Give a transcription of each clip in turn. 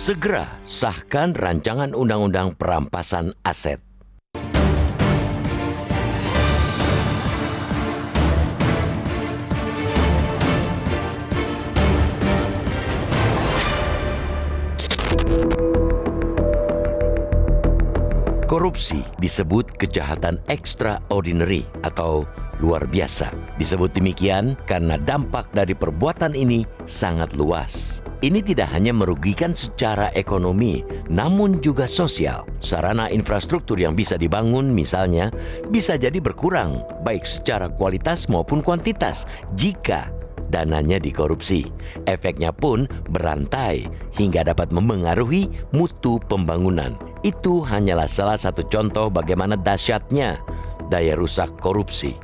Segera sahkan rancangan undang-undang perampasan aset. Korupsi disebut kejahatan extraordinary atau luar biasa. Disebut demikian karena dampak dari perbuatan ini sangat luas. Ini tidak hanya merugikan secara ekonomi, namun juga sosial. Sarana infrastruktur yang bisa dibangun misalnya bisa jadi berkurang, baik secara kualitas maupun kuantitas, jika dananya dikorupsi. Efeknya pun berantai hingga dapat memengaruhi mutu pembangunan. Itu hanyalah salah satu contoh bagaimana dahsyatnya daya rusak korupsi.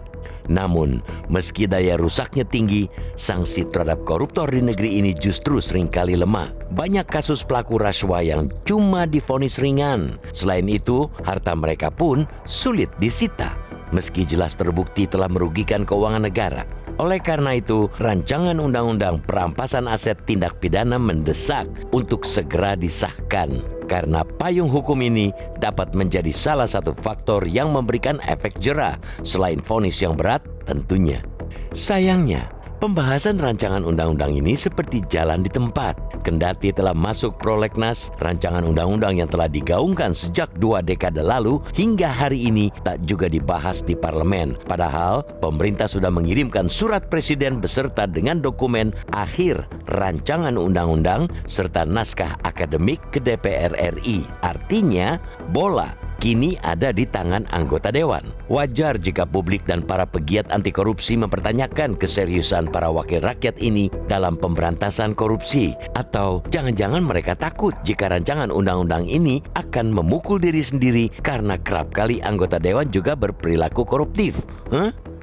Namun, meski daya rusaknya tinggi, sanksi terhadap koruptor di negeri ini justru seringkali lemah. Banyak kasus pelaku rasuah yang cuma divonis ringan. Selain itu, harta mereka pun sulit disita, meski jelas terbukti telah merugikan keuangan negara. Oleh karena itu, rancangan undang-undang perampasan aset tindak pidana mendesak untuk segera disahkan. Karena payung hukum ini dapat menjadi salah satu faktor yang memberikan efek jera selain vonis yang berat tentunya. Sayangnya, pembahasan rancangan undang-undang ini seperti jalan di tempat. Kendati telah masuk prolegnas, rancangan undang-undang yang telah digaungkan sejak 2 dekade lalu hingga hari ini tak juga dibahas di parlemen. Padahal pemerintah sudah mengirimkan surat presiden beserta dengan dokumen akhir rancangan undang-undang serta naskah akademik ke DPR RI. Artinya, bola kini ada di tangan anggota dewan. Wajar jika publik dan para pegiat anti korupsi mempertanyakan keseriusan para wakil rakyat ini dalam pemberantasan korupsi. Atau jangan-jangan mereka takut jika rancangan undang-undang ini akan memukul diri sendiri karena kerap kali anggota dewan juga berperilaku koruptif.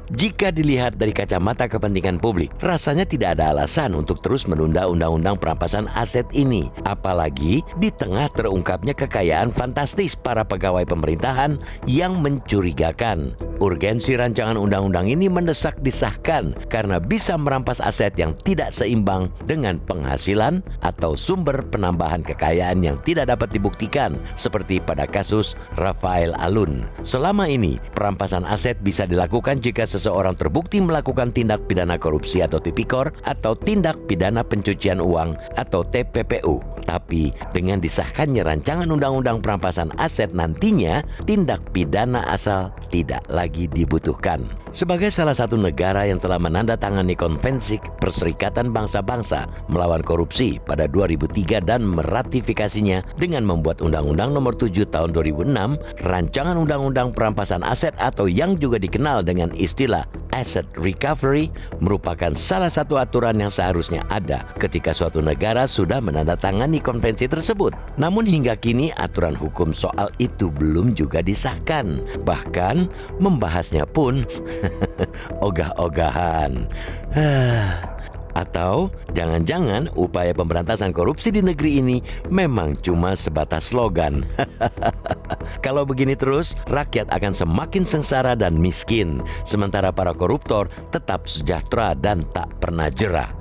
Jika dilihat dari kacamata kepentingan publik, rasanya tidak ada alasan untuk terus menunda undang-undang perampasan aset ini. Apalagi di tengah terungkapnya kekayaan fantastis para pegawai pemerintahan yang mencurigakan. Urgensi rancangan undang-undang ini mendesak disahkan karena bisa merampas aset yang tidak seimbang dengan penghasilan atau sumber penambahan kekayaan yang tidak dapat dibuktikan, seperti pada kasus Rafael Alun. Selama ini, perampasan aset bisa dilakukan jika seseorang terbukti melakukan tindak pidana korupsi atau tipikor atau tindak pidana pencucian uang atau TPPU. Tapi dengan disahkannya rancangan undang-undang perampasan aset nantinya, tindak pidana asal tidak lagi dibutuhkan. Sebagai salah satu negara yang telah menandatangani Konvensi Perserikatan Bangsa-Bangsa melawan korupsi pada 2003 dan meratifikasinya dengan membuat Undang-Undang Nomor 7 Tahun 2006, rancangan undang-undang perampasan aset atau yang juga dikenal dengan istilah asset recovery merupakan salah satu aturan yang seharusnya ada ketika suatu negara sudah menandatangani konvensi tersebut. Namun hingga kini aturan hukum soal itu belum juga disahkan. Bahkan membahasnya pun ogah-ogahan. Atau jangan-jangan upaya pemberantasan korupsi di negeri ini memang cuma sebatas slogan. Kalau begini terus, rakyat akan semakin sengsara dan miskin, sementara para koruptor tetap sejahtera dan tak pernah jera.